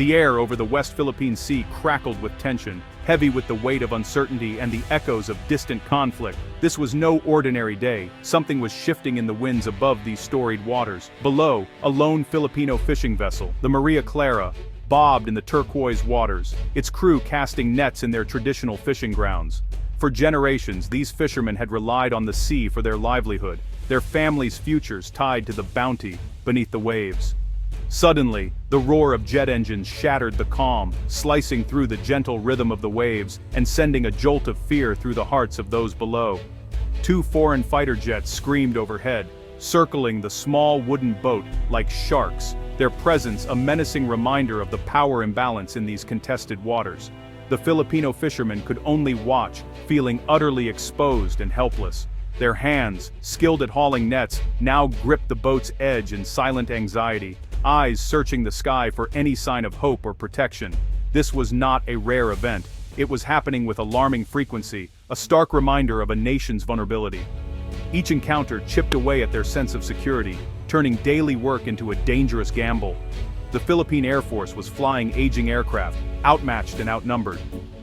The air over the West Philippine Sea crackled with tension, heavy with the weight of uncertainty and the echoes of distant conflict. This was no ordinary day. Something was shifting in the winds above these storied waters. Below, a lone Filipino fishing vessel, the Maria Clara, bobbed in the turquoise waters, its crew casting nets in their traditional fishing grounds. For generations, these fishermen had relied on the sea for their livelihood, their families' futures tied to the bounty beneath the waves. Suddenly, the roar of jet engines shattered the calm, slicing through the gentle rhythm of the waves and sending a jolt of fear through the hearts of those below. Two foreign fighter jets screamed overhead, circling the small wooden boat like sharks, their presence a menacing reminder of the power imbalance in these contested waters. The Filipino fishermen could only watch, feeling utterly exposed and helpless. Their hands, skilled at hauling nets, now gripped the boat's edge in silent anxiety, eyes searching the sky for any sign of hope or protection. This was not a rare event. It was happening with alarming frequency, a stark reminder of a nation's vulnerability. Each encounter chipped away at their sense of security, turning daily work into a dangerous gamble. The Philippine Air Force was flying aging aircraft, outmatched and outnumbered.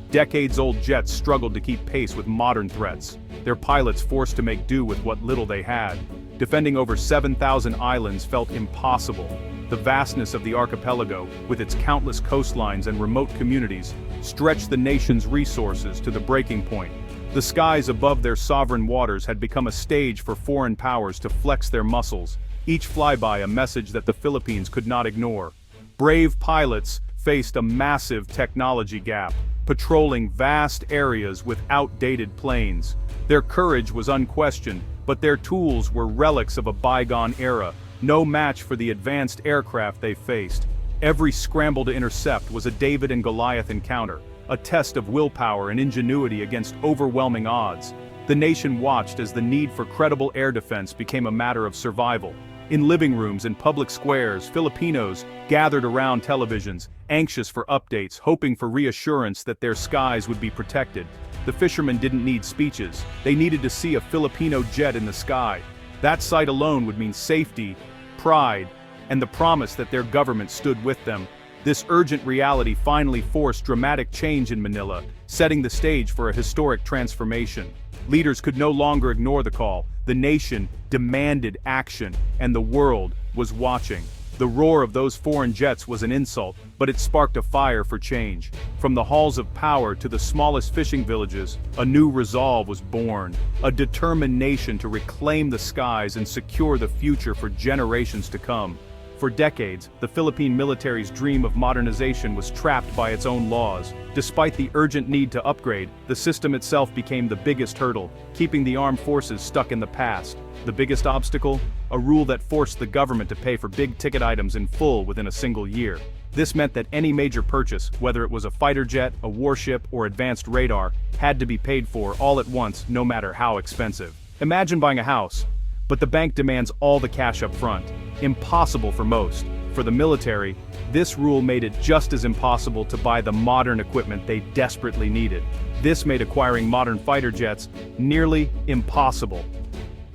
Decades-old jets struggled to keep pace with modern threats, their pilots forced to make do with what little they had. Defending over 7,000 islands felt impossible. The vastness of the archipelago, with its countless coastlines and remote communities, stretched the nation's resources to the breaking point. The skies above their sovereign waters had become a stage for foreign powers to flex their muscles, each flyby a message that the Philippines could not ignore. Brave pilots faced a massive technology gap, patrolling vast areas with outdated planes. Their courage was unquestioned, but their tools were relics of a bygone era, no match for the advanced aircraft they faced. Every scramble to intercept was a David and Goliath encounter, a test of willpower and ingenuity against overwhelming odds. The nation watched as the need for credible air defense became a matter of survival. In living rooms and public squares, Filipinos gathered around televisions, anxious for updates, hoping for reassurance that their skies would be protected. The fishermen didn't need speeches. They needed to see a Filipino jet in the sky. That sight alone would mean safety, pride, and the promise that their government stood with them. This urgent reality finally forced dramatic change in Manila, setting the stage for a historic transformation. Leaders could no longer ignore the call. The nation demanded action, and the world was watching. The roar of those foreign jets was an insult, but it sparked a fire for change. From the halls of power to the smallest fishing villages, a new resolve was born, a determined nation to reclaim the skies and secure the future for generations to come. For decades, the Philippine military's dream of modernization was trapped by its own laws. Despite the urgent need to upgrade, the system itself became the biggest hurdle, keeping the armed forces stuck in the past. The biggest obstacle? A rule that forced the government to pay for big-ticket items in full within a single year. This meant that any major purchase, whether it was a fighter jet, a warship, or advanced radar, had to be paid for all at once, no matter how expensive. Imagine buying a house, but the bank demands all the cash up front. Impossible for most. For the military, this rule made it just as impossible to buy the modern equipment they desperately needed. This made acquiring modern fighter jets nearly impossible.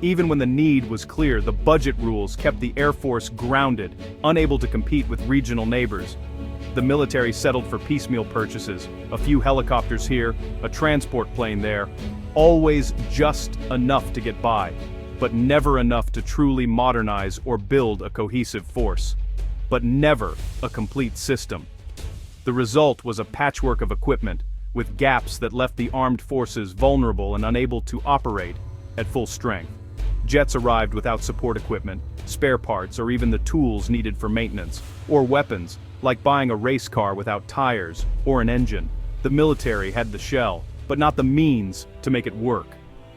Even when the need was clear, the budget rules kept the Air Force grounded, unable to compete with regional neighbors. The military settled for piecemeal purchases, a few helicopters here, a transport plane there, always just enough to get by, but never enough to truly modernize or build a cohesive force. But never a complete system. The result was a patchwork of equipment, with gaps that left the armed forces vulnerable and unable to operate at full strength. Jets arrived without support equipment, spare parts, or even the tools needed for maintenance, or weapons, like buying a race car without tires or an engine. The military had the shell, but not the means to make it work.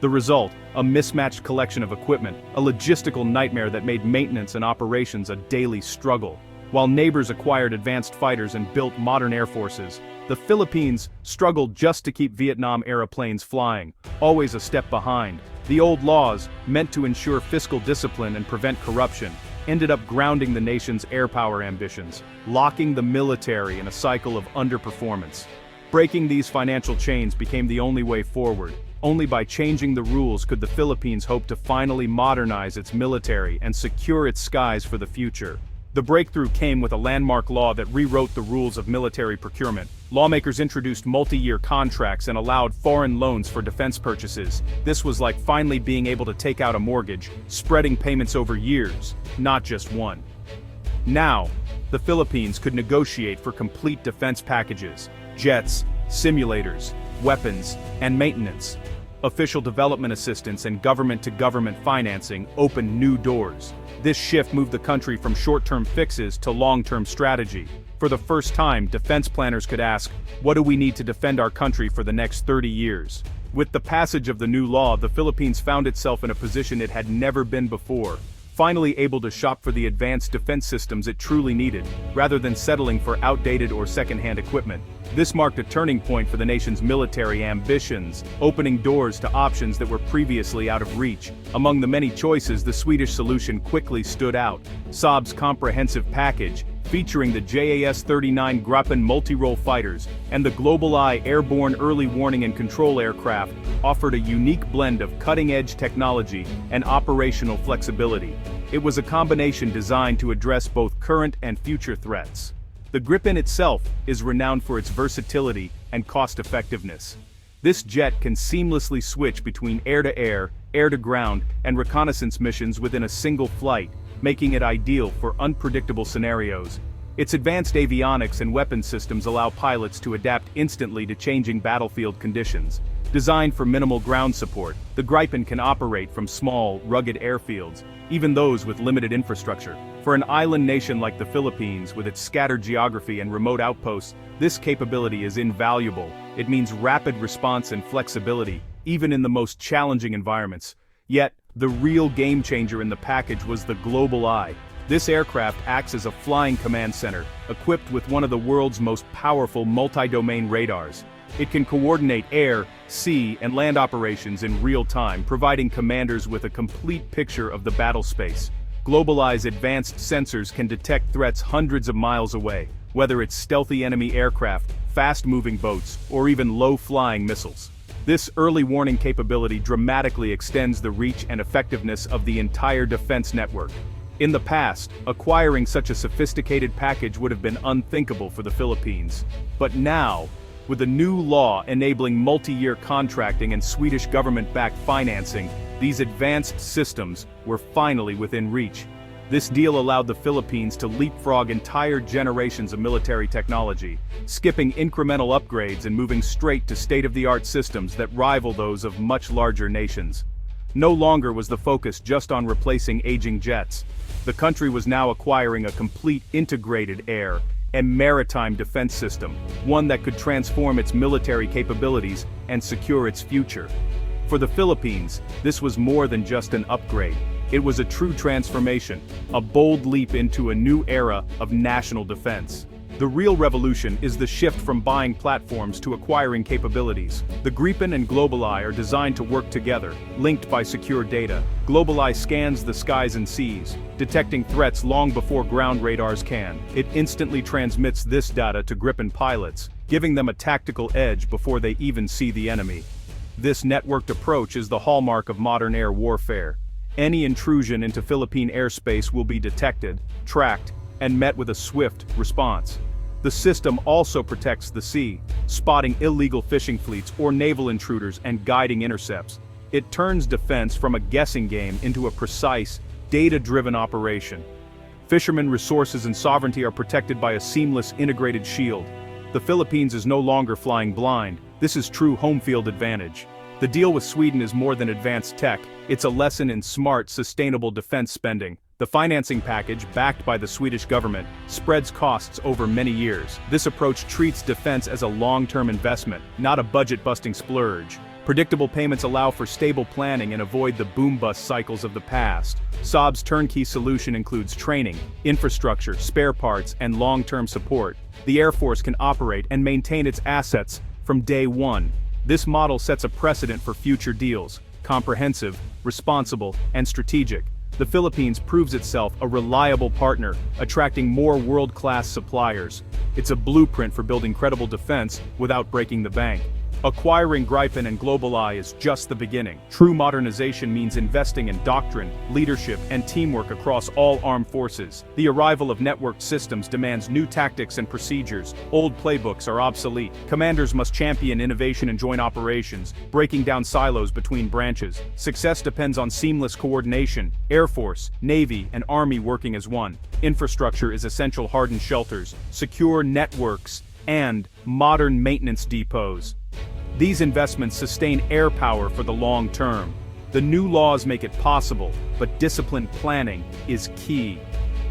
The result, a mismatched collection of equipment, a logistical nightmare that made maintenance and operations a daily struggle. While neighbors acquired advanced fighters and built modern air forces, the Philippines struggled just to keep Vietnam-era planes flying, always a step behind. The old laws, meant to ensure fiscal discipline and prevent corruption, ended up grounding the nation's air power ambitions, locking the military in a cycle of underperformance. Breaking these financial chains became the only way forward. Only by changing the rules could the Philippines hope to finally modernize its military and secure its skies for the future. The breakthrough came with a landmark law that rewrote the rules of military procurement. Lawmakers introduced multi-year contracts and allowed foreign loans for defense purchases. This was like finally being able to take out a mortgage, spreading payments over years, not just one. Now, the Philippines could negotiate for complete defense packages, jets, simulators, weapons, and maintenance. Official development assistance and government-to-government financing opened new doors. This shift moved the country from short-term fixes to long-term strategy. For the first time, defense planners could ask, what do we need to defend our country for the next 30 years? With the passage of the new law, the Philippines found itself in a position it had never been before, finally able to shop for the advanced defense systems it truly needed, rather than settling for outdated or second-hand equipment. This marked a turning point for the nation's military ambitions, opening doors to options that were previously out of reach. Among the many choices, the Swedish solution quickly stood out. Saab's comprehensive package, featuring the JAS-39 Gripen multirole fighters and the GlobalEye airborne early warning and control aircraft, offered a unique blend of cutting-edge technology and operational flexibility. It was a combination designed to address both current and future threats. The Gripen itself is renowned for its versatility and cost-effectiveness. This jet can seamlessly switch between air-to-air, air-to-ground, and reconnaissance missions within a single flight, making it ideal for unpredictable scenarios. Its advanced avionics and weapons systems allow pilots to adapt instantly to changing battlefield conditions. Designed for minimal ground support, the Gripen can operate from small, rugged airfields, even those with limited infrastructure. For an island nation like the Philippines, with its scattered geography and remote outposts, this capability is invaluable. It means rapid response and flexibility, even in the most challenging environments. Yet, the real game-changer in the package was the GlobalEye. This aircraft acts as a flying command center, equipped with one of the world's most powerful multi-domain radars. It can coordinate air, sea, and land operations in real time, providing commanders with a complete picture of the battle space. GlobalEye's advanced sensors can detect threats hundreds of miles away, whether it's stealthy enemy aircraft, fast-moving boats, or even low-flying missiles. This early warning capability dramatically extends the reach and effectiveness of the entire defense network. In the past, acquiring such a sophisticated package would have been unthinkable for the Philippines. But now, with a new law enabling multi-year contracting and Swedish government-backed financing, these advanced systems were finally within reach. This deal allowed the Philippines to leapfrog entire generations of military technology, skipping incremental upgrades and moving straight to state-of-the-art systems that rival those of much larger nations. No longer was the focus just on replacing aging jets. The country was now acquiring a complete integrated air and maritime defense system, one that could transform its military capabilities and secure its future. For the Philippines, this was more than just an upgrade. It was a true transformation, a bold leap into a new era of national defense. The real revolution is the shift from buying platforms to acquiring capabilities. The Gripen and GlobalEye are designed to work together, linked by secure data. GlobalEye scans the skies and seas, detecting threats long before ground radars can. It instantly transmits this data to Gripen pilots, giving them a tactical edge before they even see the enemy. This networked approach is the hallmark of modern air warfare. Any intrusion into Philippine airspace will be detected, tracked, and met with a swift response. The system also protects the sea, spotting illegal fishing fleets or naval intruders and guiding intercepts. It turns defense from a guessing game into a precise, data-driven operation. Fishermen resources and sovereignty are protected by a seamless integrated shield. The Philippines is no longer flying blind. This is true home field advantage. The deal with Sweden is more than advanced tech, it's a lesson in smart, sustainable defense spending. The financing package, backed by the Swedish government, spreads costs over many years. This approach treats defense as a long-term investment, not a budget-busting splurge. Predictable payments allow for stable planning and avoid the boom-bust cycles of the past. Saab's turnkey solution includes training, infrastructure, spare parts, and long-term support. The Air Force can operate and maintain its assets from day one. This model sets a precedent for future deals: comprehensive, responsible, and strategic. The Philippines proves itself a reliable partner, attracting more world-class suppliers. It's a blueprint for building credible defense without breaking the bank. Acquiring Gripen and GlobalEye is just the beginning. True modernization means investing in doctrine, leadership, and teamwork across all armed forces. The arrival of networked systems demands new tactics and procedures. Old playbooks are obsolete. Commanders must champion innovation and joint operations, breaking down silos between branches. Success depends on seamless coordination, Air Force, Navy, and Army working as one. Infrastructure is essential: hardened shelters, secure networks, and modern maintenance depots. These investments sustain air power for the long term. The new laws make it possible, but disciplined planning is key.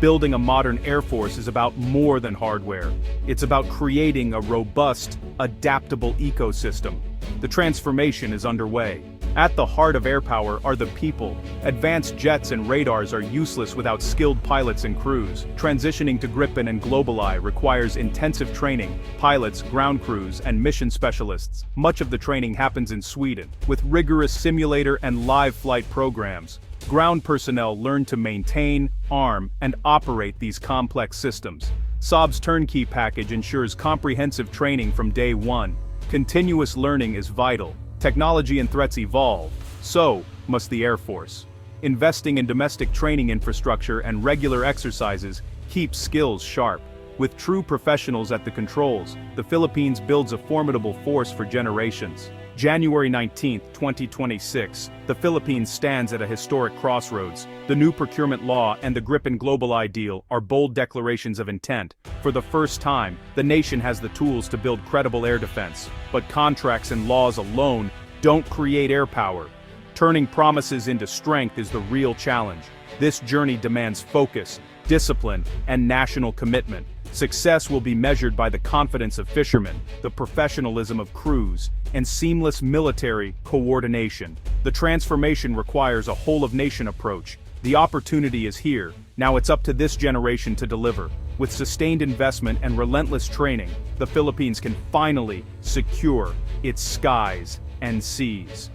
Building a modern Air Force is about more than hardware. It's about creating a robust, adaptable ecosystem. The transformation is underway. At the heart of air power are the people. Advanced jets and radars are useless without skilled pilots and crews. Transitioning to Gripen and GlobalEye requires intensive training, pilots, ground crews, and mission specialists. Much of the training happens in Sweden, with rigorous simulator and live flight programs. Ground personnel learn to maintain, arm, and operate these complex systems. Saab's turnkey package ensures comprehensive training from day one. Continuous learning is vital. Technology and threats evolve, so must the Air Force. Investing in domestic training infrastructure and regular exercises keeps skills sharp. With true professionals at the controls, the Philippines builds a formidable force for generations. January 19, 2026, the Philippines stands at a historic crossroads. The new procurement law and the Gripen GlobalEye deal are bold declarations of intent. For the first time, the nation has the tools to build credible air defense. But contracts and laws alone don't create air power. Turning promises into strength is the real challenge. This journey demands focus, discipline, and national commitment. Success will be measured by the confidence of fishermen, the professionalism of crews, and seamless military coordination. The transformation requires a whole-of-nation approach. The opportunity is here. Now it's up to this generation to deliver. With sustained investment and relentless training, the Philippines can finally secure its skies and seas.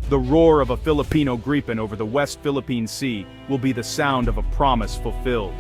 The roar of a Filipino Gripen over the West Philippine Sea will be the sound of a promise fulfilled.